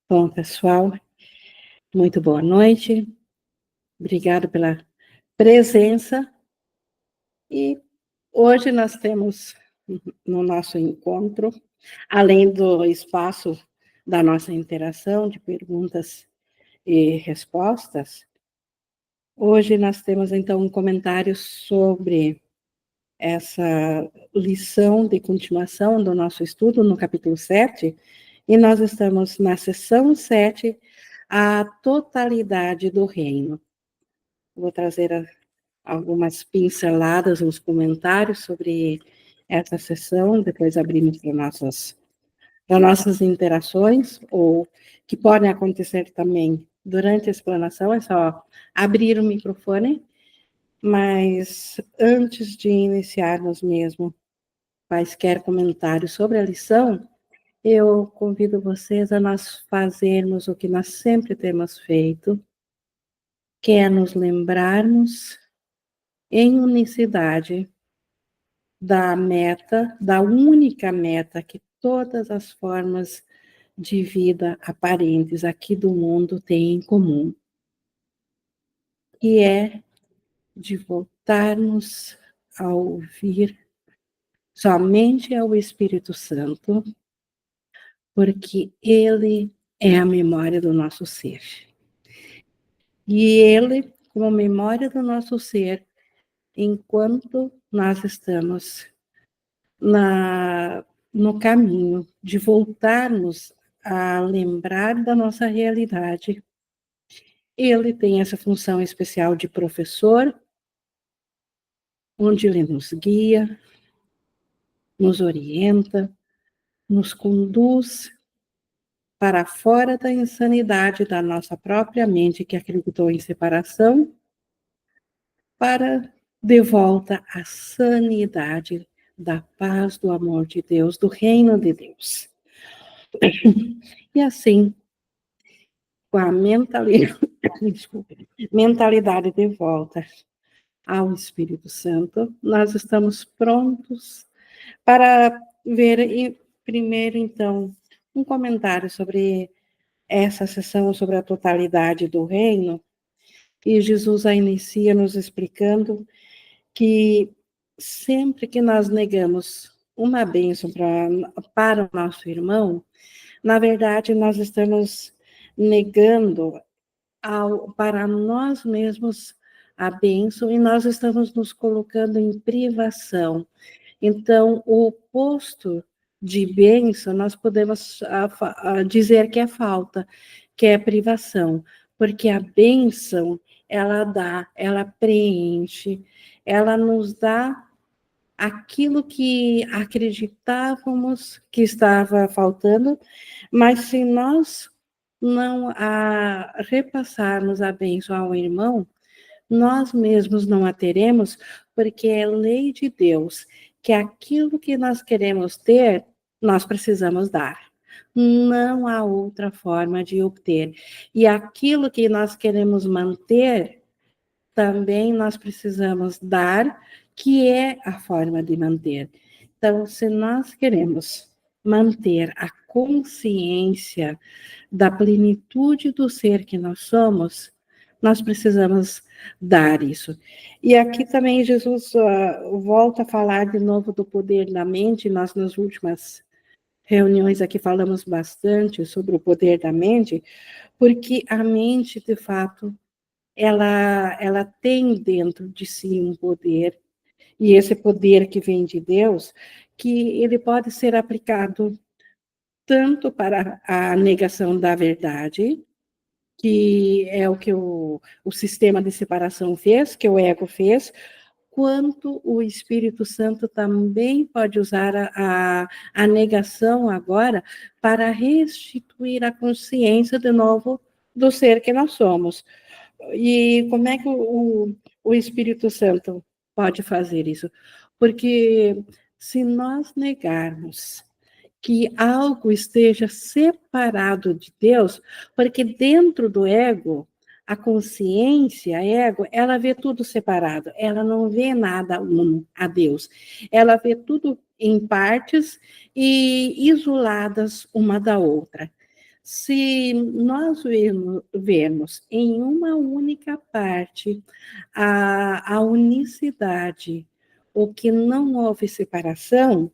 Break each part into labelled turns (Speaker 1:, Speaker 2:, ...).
Speaker 1: Bom, pessoal, muito boa noite. Obrigado pela presença. E hoje nós temos no nosso encontro, além do espaço da nossa interação de perguntas e respostas, hoje nós temos então um comentário sobre essa lição de continuação do nosso estudo no capítulo 7, e nós estamos na seção 7, a totalidade do reino. Vou trazer algumas pinceladas, uns comentários sobre essa sessão, depois abrimos para nossas interações, ou que podem acontecer também durante a explanação, é só abrir o microfone, mas antes de iniciarmos mesmo quaisquer comentários sobre a lição, eu convido vocês a nós fazermos o que nós sempre temos feito, que é nos lembrarmos em unicidade da meta, da única meta que todas as formas de vida aparentes aqui do mundo têm em comum, que é de voltarmos a ouvir somente ao Espírito Santo, porque ele é a memória do nosso ser. E ele, como memória do nosso ser, enquanto nós estamos no caminho de voltarmos a lembrar da nossa realidade, ele tem essa função especial de professor, onde ele nos guia, nos orienta, nos conduz para fora da insanidade da nossa própria mente, que acreditou em separação, para de volta à sanidade da paz, do amor de Deus, do reino de Deus. E assim, com a mentalidade de volta ao Espírito Santo, nós estamos prontos para ver primeiro, então, um comentário sobre essa sessão, sobre a totalidade do reino, e Jesus a inicia nos explicando que sempre que nós negamos uma bênção para o nosso irmão, na verdade, nós estamos negando para nós mesmos a bênção e nós estamos nos colocando em privação. Então, o oposto de bênção, nós podemos dizer que é falta, que é privação, porque a bênção, ela dá, ela preenche, ela nos dá aquilo que acreditávamos que estava faltando, mas se nós não repassarmos a bênção ao irmão, nós mesmos não a teremos, porque é lei de Deus que aquilo que nós queremos ter, nós precisamos dar. Não há outra forma de obter. E aquilo que nós queremos manter, também nós precisamos dar, que é a forma de manter. Então, se nós queremos manter a consciência da plenitude do ser que nós somos, nós precisamos dar isso. E aqui também Jesus volta a falar de novo do poder da mente. Nós, nas últimas reuniões aqui, falamos bastante sobre o poder da mente, porque a mente, de fato, ela tem dentro de si um poder, e esse poder que vem de Deus, que ele pode ser aplicado tanto para a negação da verdade, que é o que o sistema de separação fez, que o ego fez, quanto o Espírito Santo também pode usar a negação agora para restituir a consciência de novo do ser que nós somos. E como é que o Espírito Santo pode fazer isso? Porque se nós negarmos que algo esteja separado de Deus, porque dentro do ego, a consciência, ego, ela vê tudo separado, ela não vê nada uno a Deus, ela vê tudo em partes e isoladas uma da outra. Se nós vermos em uma única parte a unicidade, o que não houve separação,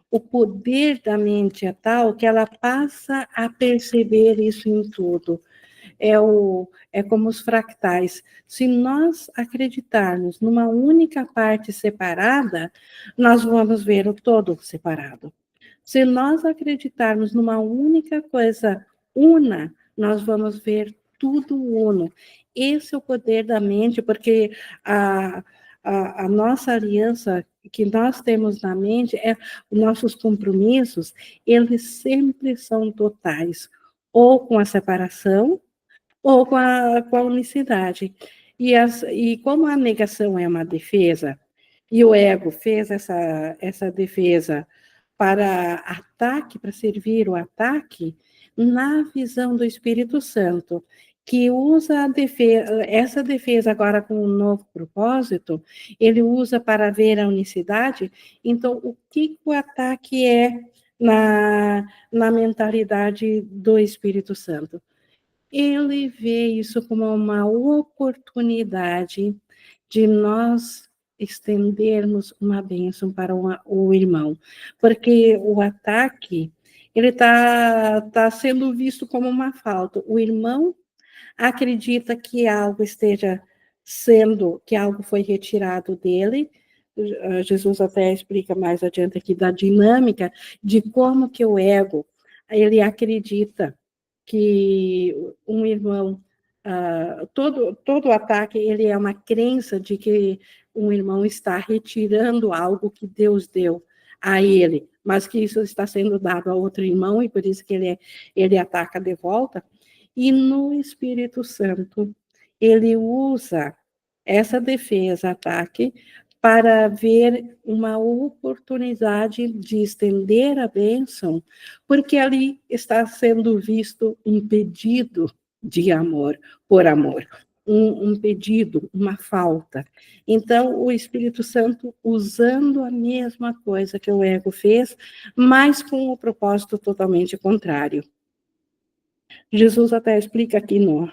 Speaker 1: o poder da mente é tal que ela passa a perceber isso em tudo. É como os fractais. Se nós acreditarmos numa única parte separada, nós vamos ver o todo separado. Se nós acreditarmos numa única coisa una, nós vamos ver tudo uno. Esse é o poder da mente, porque a nossa aliança que nós temos na mente, nossos compromissos, eles sempre são totais, ou com a separação, ou com a unicidade. E como a negação é uma defesa, e o ego fez essa defesa para ataque, para servir o ataque, na visão do Espírito Santo, que usa essa defesa agora com um novo propósito, ele usa para ver a unicidade. Então, o que o ataque é na mentalidade do Espírito Santo? Ele vê isso como uma oportunidade de nós estendermos uma bênção para o irmão, porque o ataque ele tá sendo visto como uma falta. O irmão acredita que algo esteja que algo foi retirado dele. Jesus até explica mais adiante aqui da dinâmica de como que o ego ele acredita que um irmão, todo ataque, ele é uma crença de que um irmão está retirando algo que Deus deu a ele, mas que isso está sendo dado a outro irmão, e por isso que ele ataca de volta. E no Espírito Santo, ele usa essa defesa, ataque, para ver uma oportunidade de estender a bênção, porque ali está sendo visto um pedido de amor, por amor, um pedido, uma falta. Então, o Espírito Santo usando a mesma coisa que o ego fez, mas com o propósito totalmente contrário. Jesus até explica aqui no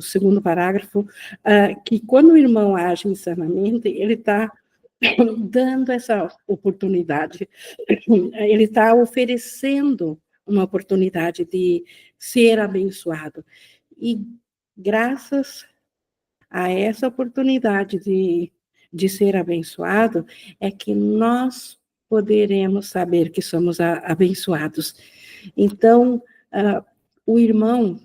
Speaker 1: segundo parágrafo que quando o irmão age insanamente, ele está dando essa oportunidade, ele está oferecendo uma oportunidade de ser abençoado. E graças a essa oportunidade de ser abençoado, é que nós poderemos saber que somos abençoados. Então, o irmão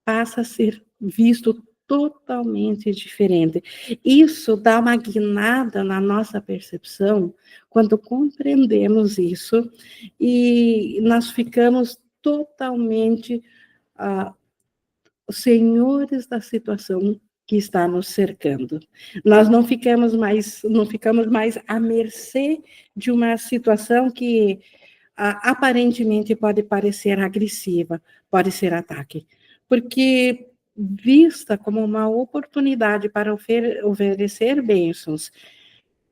Speaker 1: passa a ser visto totalmente diferente. Isso dá uma guinada na nossa percepção quando compreendemos isso e nós ficamos totalmente senhores da situação que está nos cercando. Nós não ficamos mais à mercê de uma situação que aparentemente pode parecer agressiva, pode ser ataque, porque vista como uma oportunidade para oferecer bênçãos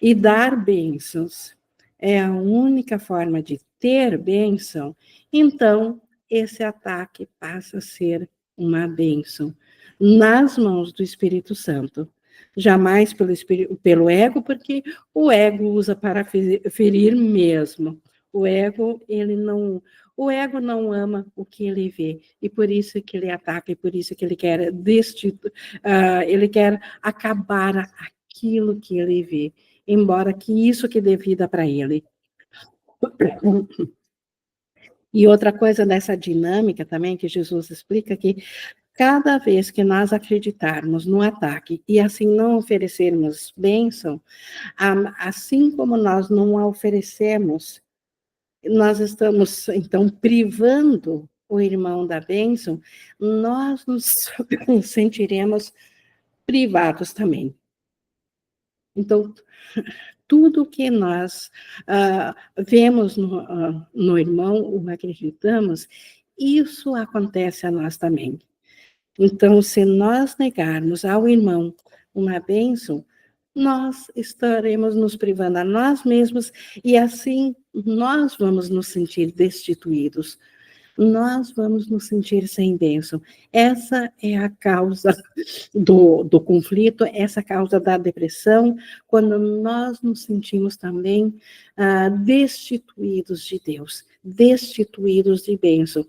Speaker 1: e dar bênçãos é a única forma de ter bênção, então esse ataque passa a ser uma bênção nas mãos do Espírito Santo. Jamais pelo ego, porque o ego usa para ferir mesmo. O ego não ama o que ele vê, e por isso que ele ataca, e por isso que ele quer ele quer acabar aquilo que ele vê, embora que isso que dê vida para ele. E outra coisa dessa dinâmica também, que Jesus explica que cada vez que nós acreditarmos no ataque e assim não oferecermos bênção, assim como nós não a oferecemos, nós estamos, então, privando o irmão da bênção, nós nos sentiremos privados também. Então, tudo que nós vemos no irmão, ou acreditamos, isso acontece a nós também. Então, se nós negarmos ao irmão uma bênção, nós estaremos nos privando a nós mesmos e assim nós vamos nos sentir destituídos. nós vamos nos sentir sem bênção. Essa é a causa do conflito, essa causa da depressão, quando nós nos sentimos também destituídos de Deus, destituídos de bênção,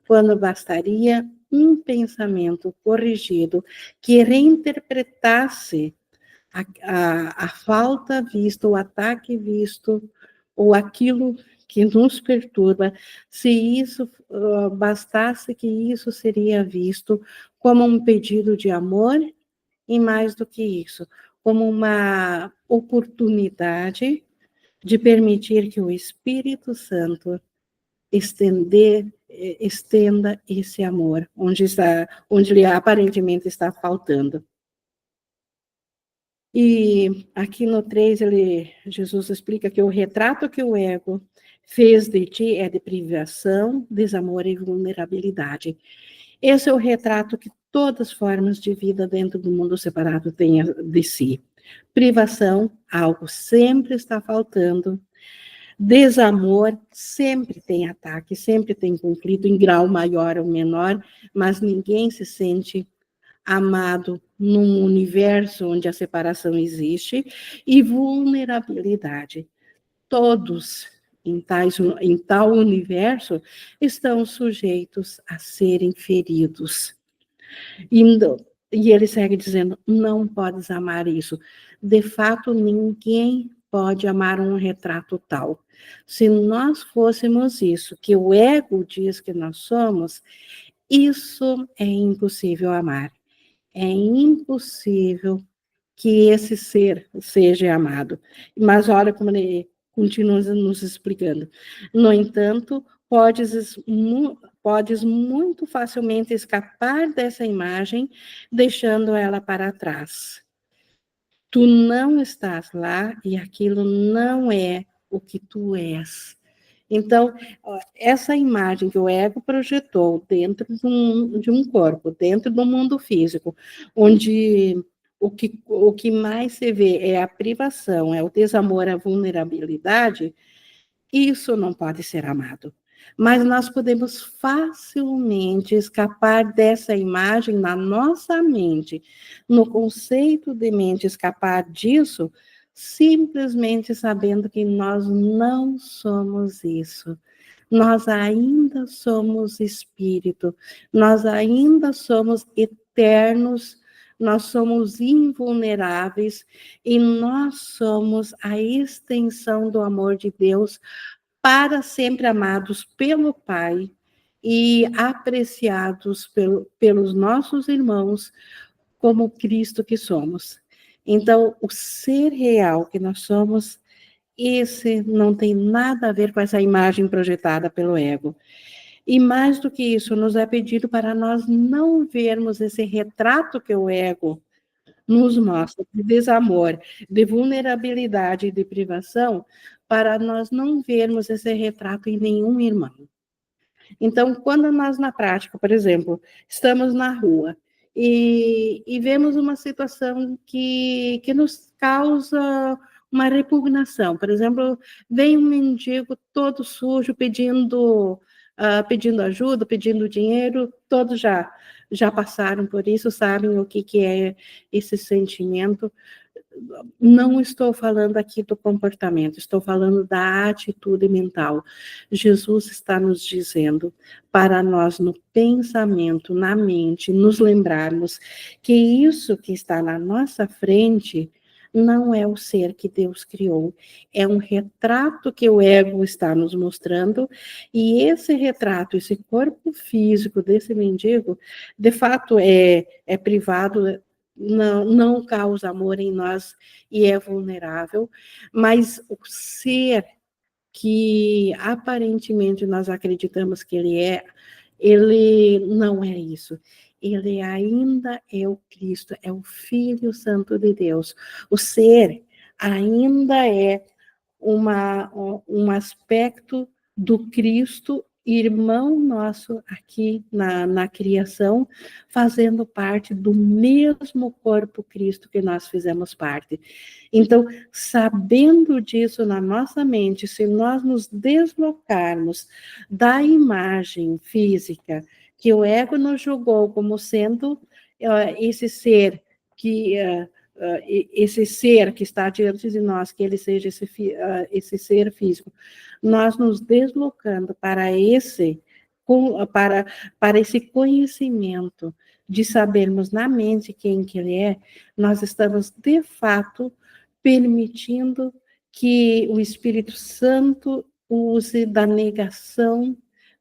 Speaker 1: quando bastaria um pensamento corrigido que reinterpretasse a falta vista, o ataque visto, ou aquilo que nos perturba, se isso bastasse que isso seria visto como um pedido de amor, e mais do que isso, como uma oportunidade de permitir que o Espírito Santo estenda esse amor, onde ele aparentemente está faltando. E aqui no 3, Jesus explica que o retrato que o ego fez de ti é de privação, desamor e vulnerabilidade. Esse é o retrato que todas as formas de vida dentro do mundo separado têm de si. Privação, algo sempre está faltando. Desamor, sempre tem ataque, sempre tem conflito, em grau maior ou menor, mas ninguém se sente amado num universo onde a separação existe, e vulnerabilidade. Todos em tal universo estão sujeitos a serem feridos. E ele segue dizendo, não podes amar isso. De fato, ninguém pode amar um retrato tal. Se nós fôssemos isso, que o ego diz que nós somos, isso é impossível amar. É impossível que esse ser seja amado. Mas olha como ele continua nos explicando. No entanto, podes muito facilmente escapar dessa imagem, deixando ela para trás. Tu não estás lá e aquilo não é o que tu és. Então, essa imagem que o ego projetou dentro de um corpo, dentro do mundo físico, onde o que mais se vê é a privação, é o desamor, a vulnerabilidade, isso não pode ser amado. Mas nós podemos facilmente escapar dessa imagem na nossa mente, no conceito de mente, escapar disso, simplesmente sabendo que nós não somos isso. Nós ainda somos espírito, nós ainda somos eternos, nós somos invulneráveis e nós somos a extensão do amor de Deus para sempre amados pelo Pai e apreciados pelos nossos irmãos como Cristo que somos. Então, o ser real que nós somos, esse não tem nada a ver com essa imagem projetada pelo ego. E mais do que isso, nos é pedido para nós não vermos esse retrato que o ego nos mostra de desamor, de vulnerabilidade e de privação, para nós não vermos esse retrato em nenhum irmão. Então, quando nós, na prática, por exemplo, estamos na rua e vemos uma situação que nos causa uma repugnação, por exemplo, vem um mendigo todo sujo pedindo ajuda, pedindo dinheiro, todos já passaram por isso, sabem o que é esse sentimento. Não estou falando aqui do comportamento, estou falando da atitude mental. Jesus está nos dizendo para nós, no pensamento, na mente, nos lembrarmos que isso que está na nossa frente não é o ser que Deus criou, é um retrato que o ego está nos mostrando, e esse retrato, esse corpo físico desse mendigo, de fato é privado, não causa amor em nós e é vulnerável, mas o ser que aparentemente nós acreditamos que ele não é isso. Ele ainda é o Cristo, é o Filho Santo de Deus. O ser ainda é um aspecto do Cristo irmão nosso aqui na criação, fazendo parte do mesmo corpo Cristo que nós fizemos parte. Então, sabendo disso na nossa mente, se nós nos deslocarmos da imagem física que o ego nos julgou como sendo esse ser que esse ser que está diante de nós, que ele seja esse ser físico, nós nos deslocando para esse conhecimento de sabermos na mente quem que ele é, nós estamos, de fato, permitindo que o Espírito Santo use da negação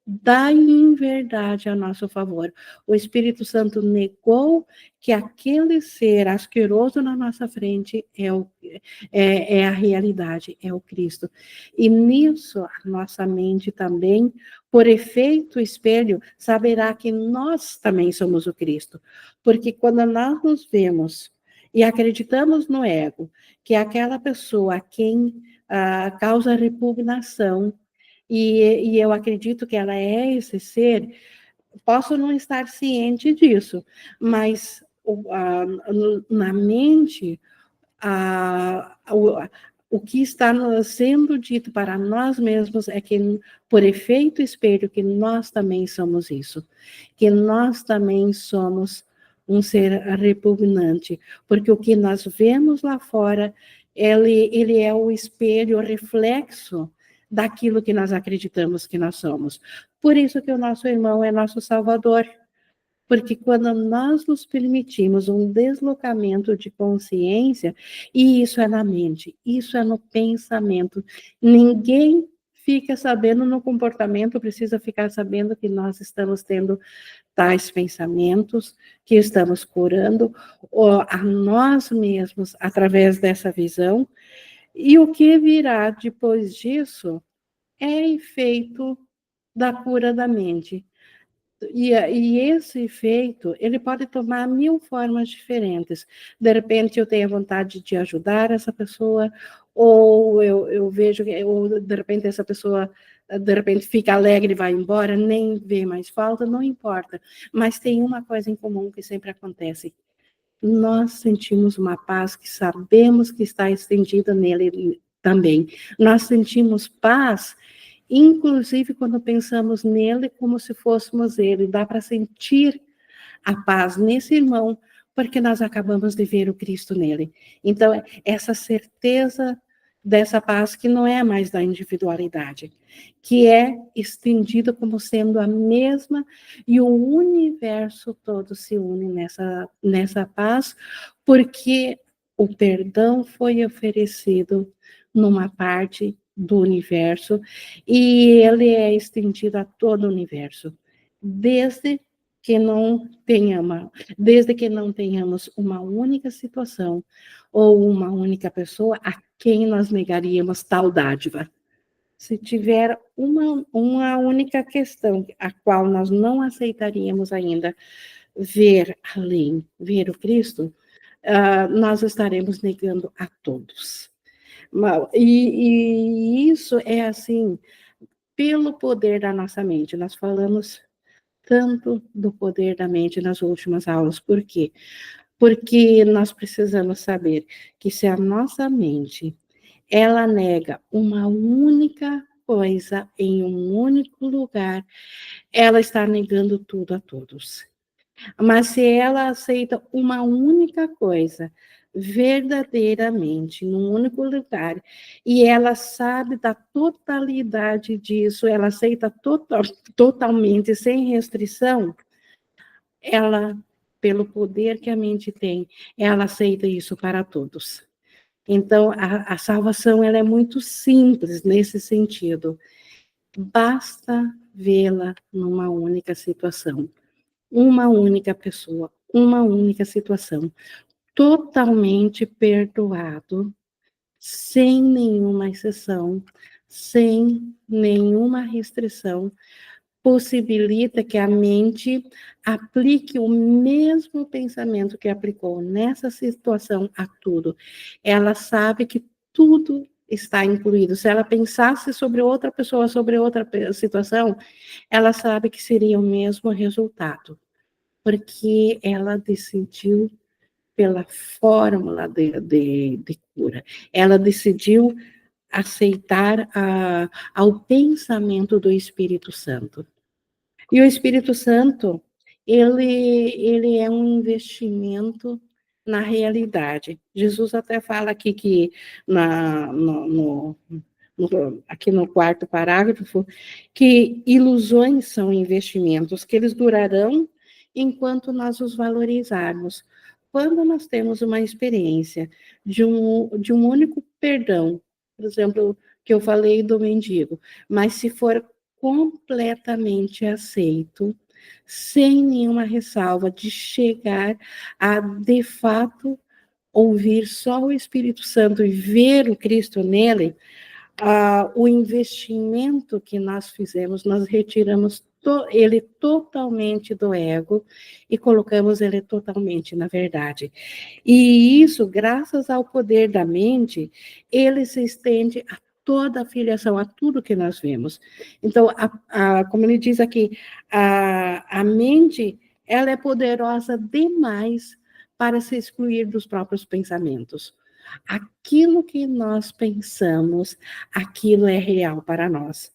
Speaker 1: da inverdade a nosso favor. O Espírito Santo negou que aquele ser asqueroso na nossa frente é a realidade, é o Cristo. E nisso, a nossa mente também, por efeito espelho, saberá que nós também somos o Cristo. Porque quando nós nos vemos e acreditamos no ego, que é aquela pessoa a quem causa repugnação, e eu acredito que ela é esse ser, posso não estar ciente disso, mas na mente, o que está sendo dito para nós mesmos é que, por efeito espelho, que nós também somos isso, que nós também somos um ser repugnante, porque o que nós vemos lá fora, ele é o espelho, o reflexo daquilo que nós acreditamos que nós somos. Por isso que o nosso irmão é nosso salvador. Porque quando nós nos permitimos um deslocamento de consciência, e isso é na mente, isso é no pensamento, ninguém fica sabendo no comportamento, precisa ficar sabendo que nós estamos tendo tais pensamentos, que estamos curando a nós mesmos através dessa visão, e o que virá depois disso é efeito da cura da mente. E esse efeito, ele pode tomar 1000 formas diferentes. De repente, eu tenho vontade de ajudar essa pessoa, ou eu vejo, ou de repente essa pessoa, de repente fica alegre e vai embora, nem vê mais falta, não importa. Mas tem uma coisa em comum que sempre acontece. Nós sentimos uma paz que sabemos que está estendida nele também. Nós sentimos paz, inclusive quando pensamos nele como se fôssemos ele. Dá para sentir a paz nesse irmão, porque nós acabamos de ver o Cristo nele. Então, essa certeza dessa paz que não é mais da individualidade, que é estendida como sendo a mesma, e o universo todo se une nessa paz, porque o perdão foi oferecido numa parte do universo, e ele é estendido a todo o universo, desde que não tenhamos uma única situação ou uma única pessoa a quem nós negaríamos tal dádiva. Se tiver uma única questão a qual nós não aceitaríamos ainda ver além, ver o Cristo, nós estaremos negando a todos. E isso é assim, pelo poder da nossa mente. Nós falamos tanto do poder da mente nas últimas aulas. Por quê? Porque nós precisamos saber que se a nossa mente, ela nega uma única coisa em um único lugar, ela está negando tudo a todos. Mas se ela aceita uma única coisa, verdadeiramente, num único lugar, e ela sabe da totalidade disso, ela aceita totalmente, sem restrição, ela, pelo poder que a mente tem, ela aceita isso para todos. Então, a salvação ela é muito simples nesse sentido. Basta vê-la numa única situação, uma única pessoa, uma única situação, totalmente perdoado, sem nenhuma exceção, sem nenhuma restrição, possibilita que a mente aplique o mesmo pensamento que aplicou nessa situação a tudo. Ela sabe que tudo está incluído. Se ela pensasse sobre outra pessoa, sobre outra situação, ela sabe que seria o mesmo resultado, porque ela decidiu pela fórmula de cura. Ela decidiu aceitar ao pensamento do Espírito Santo. E o Espírito Santo, ele é um investimento na realidade. Jesus até fala aqui que aqui no quarto parágrafo, que ilusões são investimentos, que eles durarão enquanto nós os valorizarmos. Quando nós temos uma experiência de um único perdão, por exemplo, que eu falei do mendigo, mas se for completamente aceito, sem nenhuma ressalva, de chegar a, de fato, ouvir só o Espírito Santo e ver o Cristo nele, o investimento que nós fizemos, nós retiramos ele totalmente do ego e colocamos ele totalmente na verdade. E isso, graças ao poder da mente, ele se estende a toda a filiação, a tudo que nós vemos. Então, como ele diz aqui, a mente, ela é poderosa demais para se excluir dos próprios pensamentos. Aquilo que nós pensamos, aquilo é real para nós.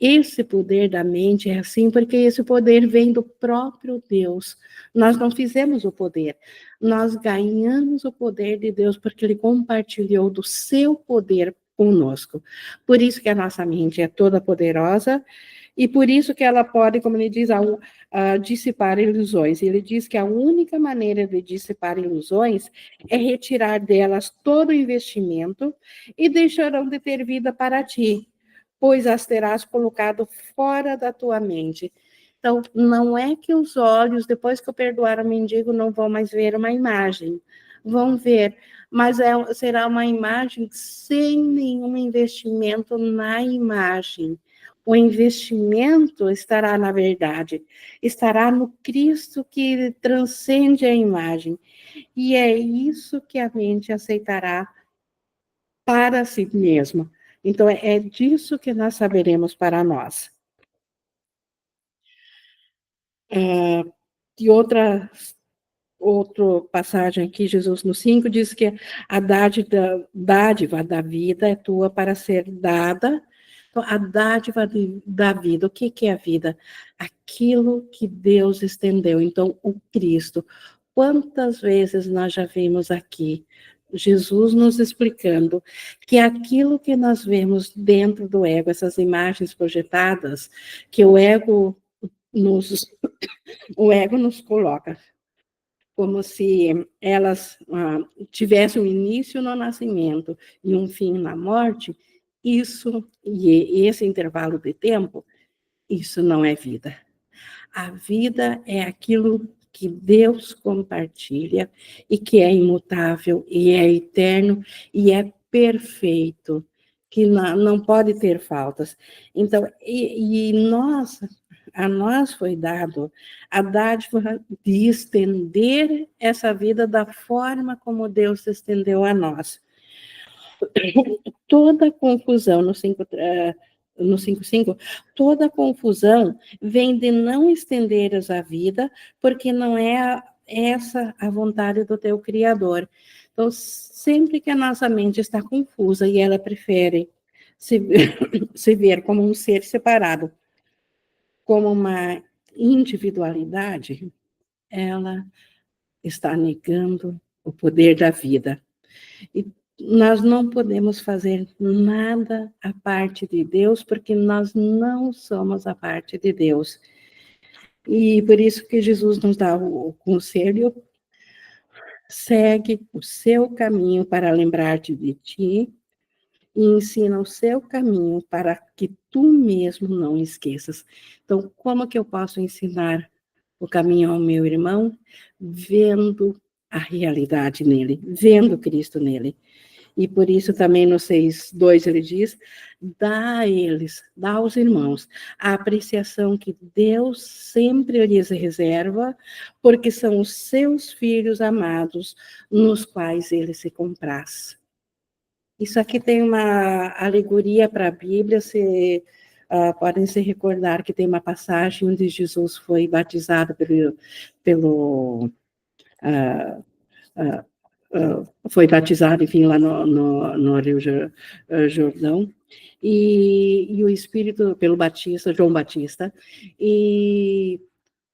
Speaker 1: Esse poder da mente é assim, porque esse poder vem do próprio Deus. Nós não fizemos o poder, nós ganhamos o poder de Deus, porque Ele compartilhou do seu poder conosco. Por isso que a nossa mente é toda poderosa, e por isso que ela pode, como ele diz, dissipar ilusões. Ele diz que a única maneira de dissipar ilusões é retirar delas todo o investimento e deixarão de ter vida para ti, pois as terás colocado fora da tua mente. Então, não é que os olhos, depois que eu perdoar o mendigo, não vão mais ver uma imagem. Vão ver, mas será uma imagem sem nenhum investimento na imagem. O investimento estará na verdade, estará no Cristo que transcende a imagem. E é isso que a mente aceitará para si mesma. Então, é disso que nós saberemos para nós. E outra passagem aqui, Jesus no 5, diz que a dádiva da vida é tua para ser dada. Então, a dádiva da vida, o que é a vida? Aquilo que Deus estendeu. Então, o Cristo. Quantas vezes nós já vimos aqui Jesus nos explicando que aquilo que nós vemos dentro do ego, essas imagens projetadas, que o ego nos coloca, como se elas tivessem um início no nascimento e um fim na morte, isso, e esse intervalo de tempo, isso não é vida. A vida é aquilo que Deus compartilha e que é imutável, e é eterno, e é perfeito, que não pode ter faltas. Então, a nós foi dado a dádiva de estender essa vida da forma como Deus estendeu a nós. Toda confusão no 5.5, toda confusão vem de não estenderes a vida, porque não é essa a vontade do teu Criador. Então, sempre que a nossa mente está confusa e ela prefere se ver como um ser separado, como uma individualidade, ela está negando o poder da vida. E nós não podemos fazer nada à parte de Deus, porque nós não somos a parte de Deus. E por isso que Jesus nos dá o conselho: segue o seu caminho para lembrar-te de ti e ensina o seu caminho para que tu mesmo não esqueças. Então, como que eu posso ensinar o caminho ao meu irmão? Vendo a realidade nele, vendo Cristo nele. E por isso também no 6.2 ele diz, dá a eles, dá aos irmãos, a apreciação que Deus sempre lhes reserva, porque são os seus filhos amados, nos quais ele se compraz. Isso aqui tem uma alegoria para a Bíblia, podem se recordar que tem uma passagem onde Jesus foi batizado pelo foi batizado, enfim, lá no Rio Jordão, e o Espírito, pelo Batista, João Batista, e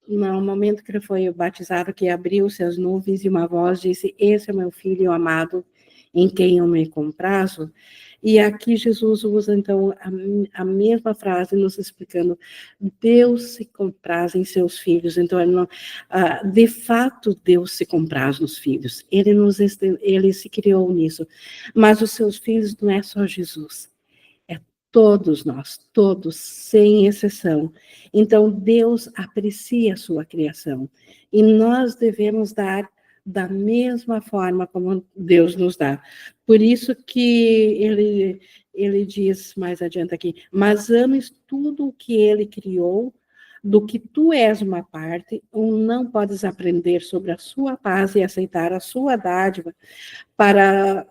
Speaker 1: no momento que ele foi batizado, que abriu-se as nuvens e uma voz disse: "Esse é meu filho amado, em quem eu me comprazo". E aqui Jesus usa, então, a mesma frase, nos explicando: Deus se compraz em seus filhos. Então, de fato, Deus se compraz nos filhos. Ele se criou nisso. Mas os seus filhos não é só Jesus. Todos nós, todos, sem exceção. Então, Deus aprecia a sua criação. E nós devemos dar da mesma forma como Deus nos dá. Por isso que ele diz mais adiante aqui: mas ames tudo o que ele criou, do que tu és uma parte, ou não podes aprender sobre a sua paz e aceitar a sua dádiva para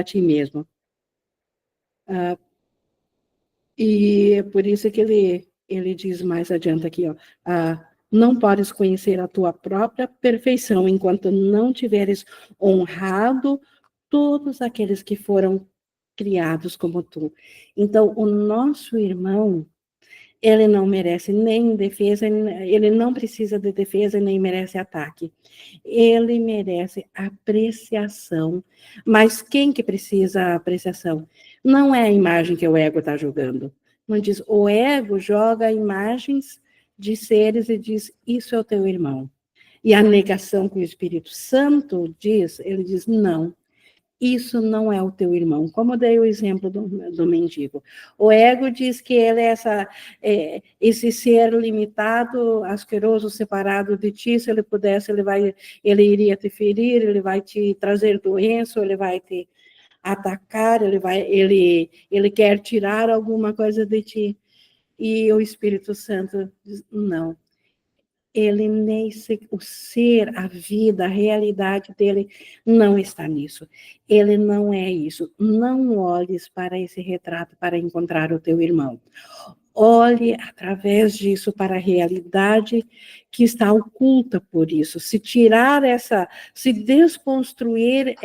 Speaker 1: ti mesmo. E é por isso que ele diz mais adiante aqui, ó, não podes conhecer a tua própria perfeição enquanto não tiveres honrado todos aqueles que foram criados como tu. Então, o nosso irmão, ele não merece nem defesa, ele não precisa de defesa, nem merece ataque. Ele merece apreciação. Mas quem que precisa apreciação? Não é a imagem que o ego está jogando. Não diz, o ego joga imagens de seres e diz, isso é o teu irmão. E a negação que o Espírito Santo diz, ele diz, não, isso não é o teu irmão. Como eu dei o exemplo do mendigo. O ego diz que ele é esse ser limitado, asqueroso, separado de ti. Se ele pudesse, ele iria te ferir, ele vai te trazer doença, ele vai te atacar, ele quer tirar alguma coisa de ti. E o Espírito Santo diz, não. Ele nem o ser, a vida, a realidade dele não está nisso. Ele não é isso. Não olhes para esse retrato para encontrar o teu irmão. Olhe através disso para a realidade que está oculta por isso. Se desconstruir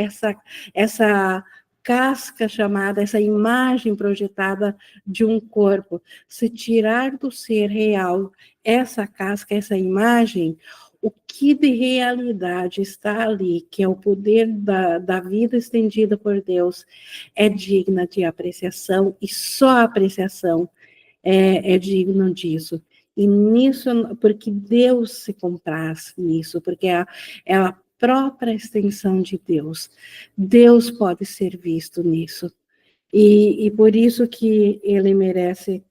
Speaker 1: essa casca chamada, essa imagem projetada de um corpo, se tirar do ser real essa casca, essa imagem, o que de realidade está ali, que é o poder da vida estendida por Deus, é digna de apreciação, e só a apreciação é digno disso. E nisso, porque Deus se compraz nisso, porque é a própria extensão de Deus. Deus pode ser visto nisso. E por isso que ele merece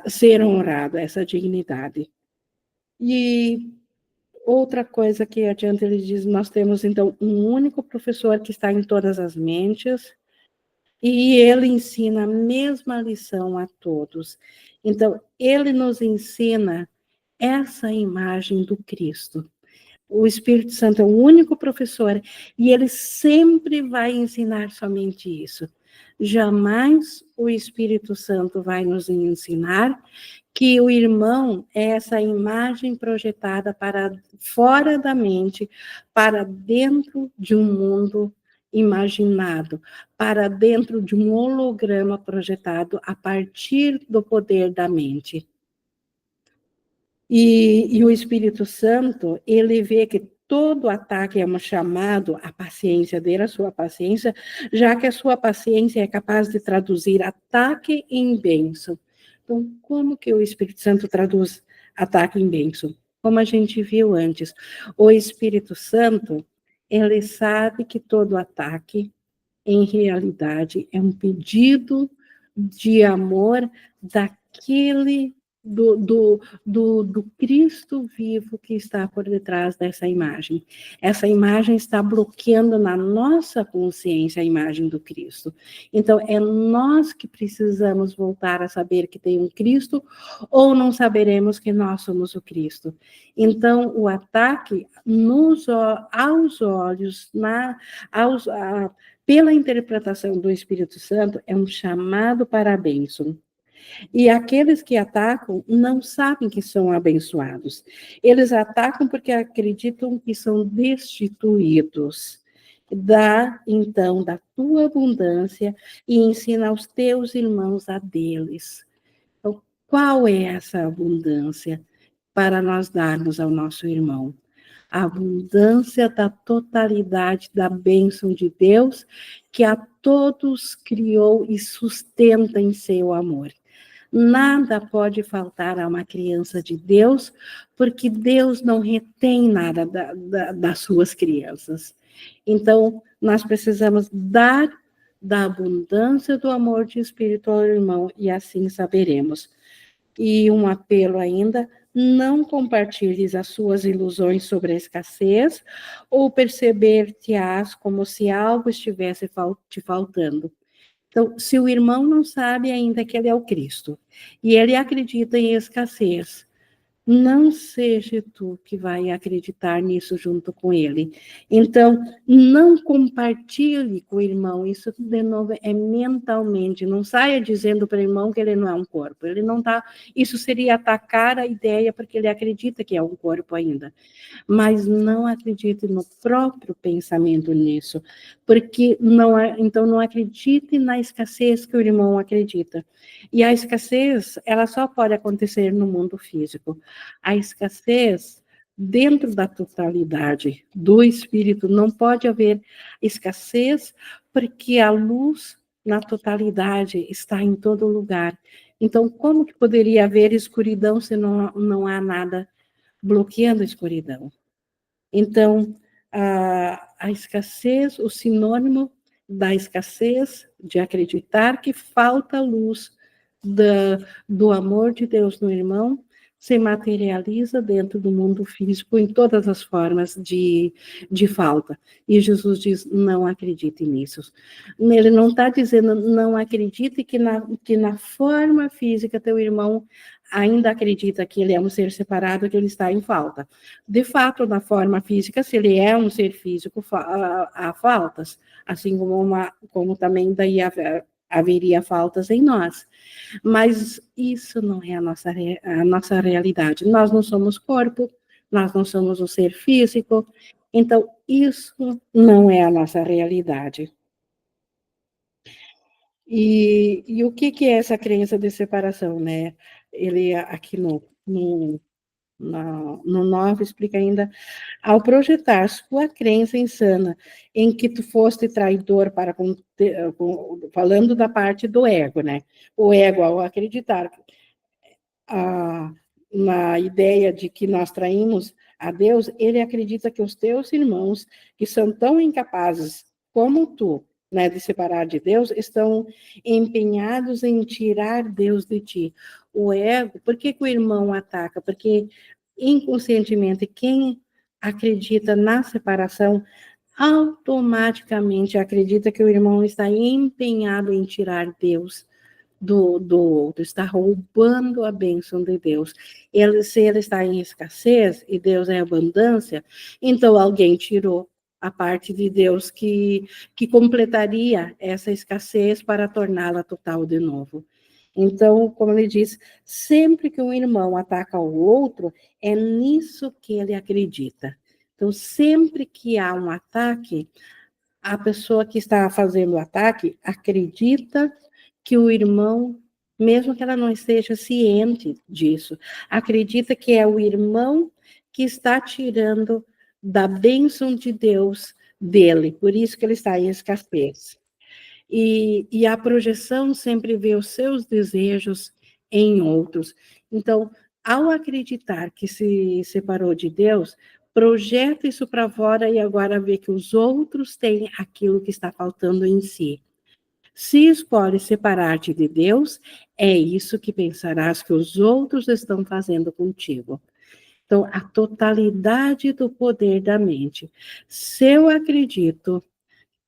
Speaker 1: ser honrado, essa dignidade. E outra coisa que adiante ele diz, nós temos então um único professor que está em todas as mentes, e ele ensina a mesma lição a todos. Então, ele nos ensina essa imagem do Cristo. O Espírito Santo é o único professor e ele sempre vai ensinar somente isso. Jamais o Espírito Santo vai nos ensinar que o irmão é essa imagem projetada para fora da mente, para dentro de um mundo imaginado, para dentro de um holograma projetado a partir do poder da mente. E o Espírito Santo, ele vê que todo ataque é um chamado à paciência dele, a sua paciência, já que a sua paciência é capaz de traduzir ataque em bênção. Então, como que o Espírito Santo traduz ataque em bênção? Como a gente viu antes, o Espírito Santo, ele sabe que todo ataque, em realidade, é um pedido de amor daquele do Cristo vivo que está por detrás dessa imagem. Essa imagem está bloqueando na nossa consciência a imagem do Cristo. Então, é nós que precisamos voltar a saber que tem um Cristo, ou não saberemos que nós somos o Cristo. Então, o ataque aos olhos, pela interpretação do Espírito Santo, é um chamado para a bênção. E aqueles que atacam não sabem que são abençoados. Eles atacam porque acreditam que são destituídos. Dá, então, da tua abundância e ensina aos teus irmãos a deles. Então, qual é essa abundância para nós darmos ao nosso irmão? A abundância da totalidade da bênção de Deus, que a todos criou e sustenta em seu amor. Nada pode faltar a uma criança de Deus, porque Deus não retém nada das suas crianças. Então, nós precisamos dar da abundância do amor de Espírito ao irmão, e assim saberemos. E um apelo ainda: não compartilhes as suas ilusões sobre a escassez, ou perceber-te-ás como se algo estivesse te faltando. Então, se o irmão não sabe ainda que ele é o Cristo, e ele acredita em escassez, não seja tu que vai acreditar nisso junto com ele. Então, não compartilhe com o irmão, isso de novo é mentalmente, não saia dizendo para o irmão que ele não é um corpo, ele não está, isso seria atacar a ideia, porque ele acredita que é um corpo ainda. Mas não acredite no próprio pensamento nisso, porque então não acredite na escassez que o irmão acredita. E a escassez, ela só pode acontecer no mundo físico. A escassez, dentro da totalidade do espírito, não pode haver escassez, porque a luz na totalidade está em todo lugar. Então, como que poderia haver escuridão se não há nada bloqueando a escuridão? Então, a escassez, o sinônimo da escassez, de acreditar que falta luz do amor de Deus no irmão, se materializa dentro do mundo físico em todas as formas de falta. E Jesus diz: não acredite nisso. Ele não está dizendo não acredite que na forma física teu irmão ainda acredita que ele é um ser separado, que ele está em falta. De fato, na forma física, se ele é um ser físico, há faltas, assim como também daí haveria faltas em nós. Mas isso não é a nossa realidade. Nós não somos corpo, nós não somos um ser físico, então isso não é a nossa realidade. E o que é essa crença de separação, né? Ele aqui no 9 explica ainda: ao projetar sua crença insana em que tu foste traidor falando da parte do ego, né? O ego, ao acreditar na ideia de que nós traímos a Deus, ele acredita que os teus irmãos, que são tão incapazes como tu, né, de separar de Deus, estão empenhados em tirar Deus de ti. O ego, por que o irmão ataca? Porque inconscientemente quem acredita na separação automaticamente acredita que o irmão está empenhado em tirar Deus do outro, está roubando a bênção de Deus. Se ele está em escassez e Deus é abundância, então alguém tirou a parte de Deus que completaria essa escassez para torná-la total de novo. Então, como ele diz, sempre que um irmão ataca o outro, é nisso que ele acredita. Então, sempre que há um ataque, a pessoa que está fazendo o ataque acredita que o irmão, mesmo que ela não esteja ciente disso, acredita que é o irmão que está tirando da bênção de Deus dele, por isso que ele está em escassez. E a projeção sempre vê os seus desejos em outros. Então, ao acreditar que se separou de Deus, projeta isso para fora e agora vê que os outros têm aquilo que está faltando em si. Se escolhes separar-te de Deus, é isso que pensarás que os outros estão fazendo contigo. Então, a totalidade do poder da mente. Se eu acredito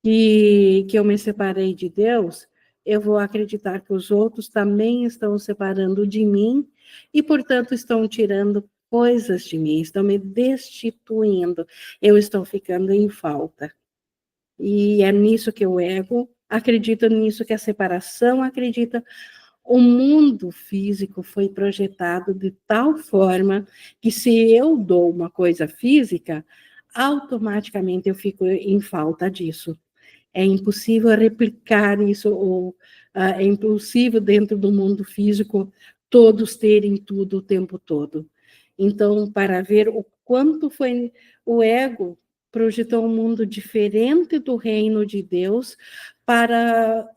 Speaker 1: que eu me separei de Deus, eu vou acreditar que os outros também estão separando de mim e, portanto, estão tirando coisas de mim, estão me destituindo, eu estou ficando em falta. E é nisso que o ego acredita, nisso que a separação acredita. O mundo físico foi projetado de tal forma que se eu dou uma coisa física, automaticamente eu fico em falta disso. É impossível replicar isso, ou é impossível dentro do mundo físico todos terem tudo o tempo todo. Então, para ver o quanto foi o ego projetou um mundo diferente do reino de Deus para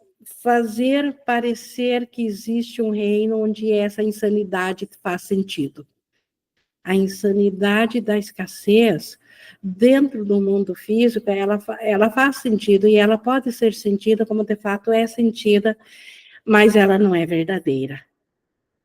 Speaker 1: fazer parecer que existe um reino onde essa insanidade faz sentido. A insanidade da escassez dentro do mundo físico, ela faz sentido e ela pode ser sentida como de fato é sentida, mas ela não é verdadeira.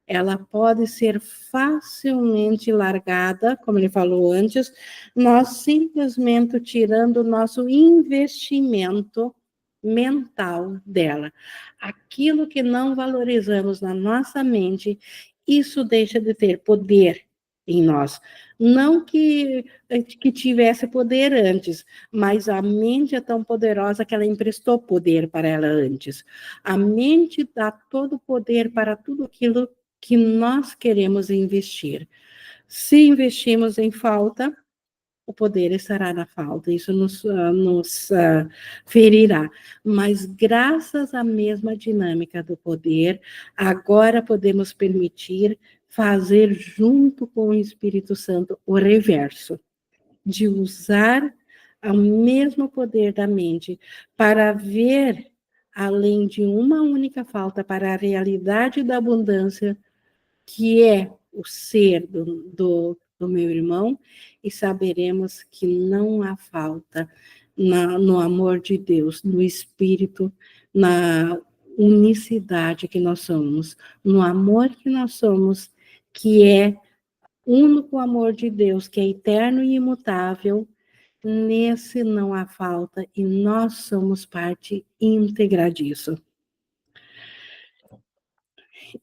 Speaker 1: Ela pode ser facilmente largada, como ele falou antes, nós simplesmente tirando o nosso investimento mental dela. Aquilo que não valorizamos na nossa mente, isso deixa de ter poder em nós. Não que tivesse poder antes, mas a mente é tão poderosa que ela emprestou poder para ela antes. A mente dá todo o poder para tudo aquilo que nós queremos investir. Se investimos em falta, o poder estará na falta, isso nos ferirá. Mas graças à mesma dinâmica do poder, agora podemos permitir fazer junto com o Espírito Santo o reverso, de usar o mesmo poder da mente para ver, além de uma única falta, para a realidade da abundância, que é o ser do meu irmão, e saberemos que não há falta no amor de Deus, no Espírito, na unicidade que nós somos, no amor que nós somos, que é único amor de Deus, que é eterno e imutável. Nesse não há falta e nós somos parte íntegra disso.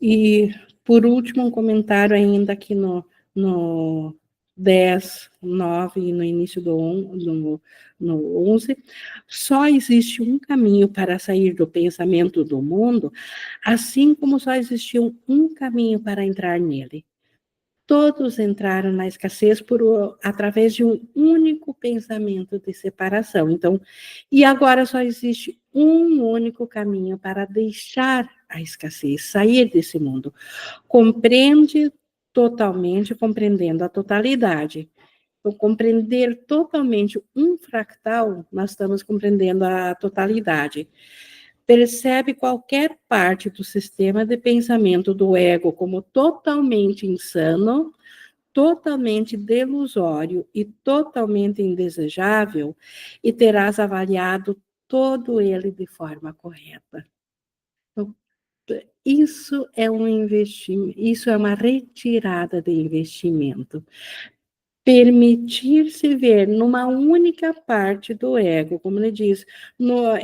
Speaker 1: E, por último, um comentário ainda aqui no 10, 9 e no início no 11. Só existe um caminho para sair do pensamento do mundo, assim como só existiu um caminho para entrar nele. Todos entraram na escassez através de um único pensamento de separação. Então, e agora só existe um único caminho para deixar a escassez, sair desse mundo. Compreende totalmente, compreendendo a totalidade. Então, compreender totalmente um fractal, nós estamos compreendendo a totalidade. Percebe qualquer parte do sistema de pensamento do ego como totalmente insano, totalmente delusório e totalmente indesejável, e terás avaliado todo ele de forma correta. Então, isso é um investimento, isso é uma retirada de investimento. Permitir-se ver numa única parte do ego, como ele diz,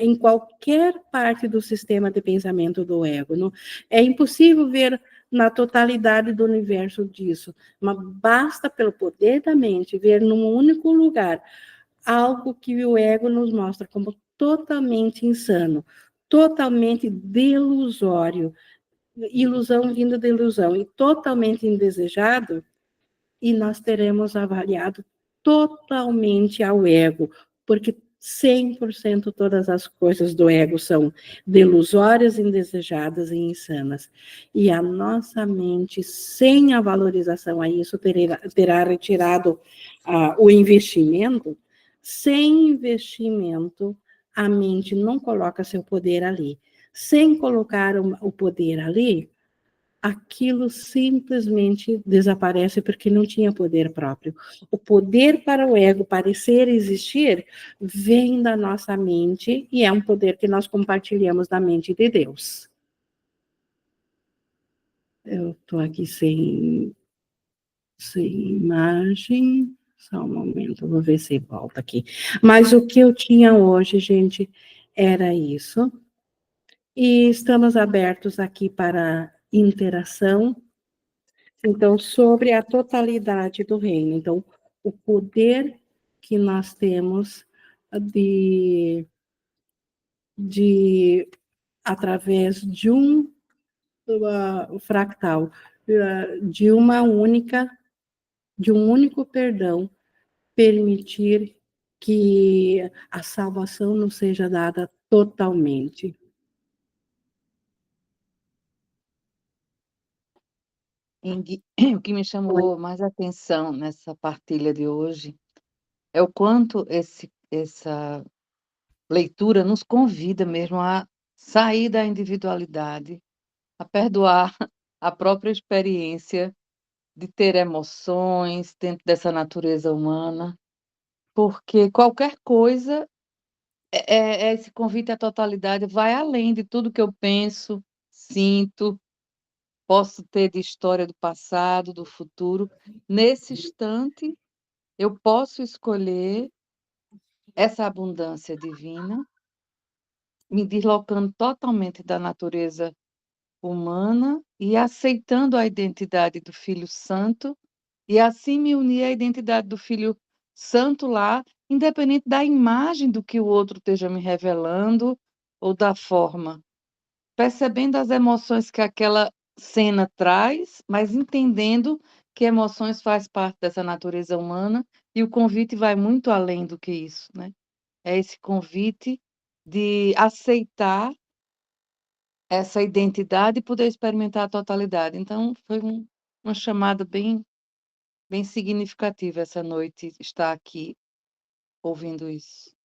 Speaker 1: em qualquer parte do sistema de pensamento do ego. É impossível ver na totalidade do universo disso, mas basta pelo poder da mente ver num único lugar algo que o ego nos mostra como totalmente insano, totalmente delusório, ilusão vinda de ilusão, e totalmente indesejado, e nós teremos avaliado totalmente ao ego, porque 100% todas as coisas do ego são delusórias, indesejadas e insanas. E a nossa mente, sem a valorização a isso, terá retirado o investimento. Sem investimento, a mente não coloca seu poder ali. Sem colocar o poder ali, aquilo simplesmente desaparece porque não tinha poder próprio. O poder para o ego parecer existir vem da nossa mente e é um poder que nós compartilhamos da mente de Deus. Eu estou aqui sem imagem. Só um momento, vou ver se volta aqui. Mas o que eu tinha hoje, gente, era isso. E estamos abertos aqui para interação. Então, sobre a totalidade do reino. Então, o poder que nós temos de através de um fractal, de de um único perdão, permitir que a salvação não seja dada totalmente.
Speaker 2: O que me chamou mais atenção nessa partilha de hoje é o quanto essa leitura nos convida mesmo a sair da individualidade, a perdoar a própria experiência de ter emoções dentro dessa natureza humana, porque qualquer coisa esse convite à totalidade vai além de tudo que eu penso, sinto, posso ter de história do passado, do futuro. Nesse instante, eu posso escolher essa abundância divina, me deslocando totalmente da natureza humana e aceitando a identidade do Filho Santo, e assim me unir à identidade do Filho Santo lá, independente da imagem do que o outro esteja me revelando ou da forma. Percebendo as emoções que aquela cena traz, mas entendendo que emoções faz parte dessa natureza humana e o convite vai muito além do que isso, né? É esse convite de aceitar essa identidade e poder experimentar a totalidade. Então, foi uma chamada bem significativa essa noite estar aqui ouvindo isso.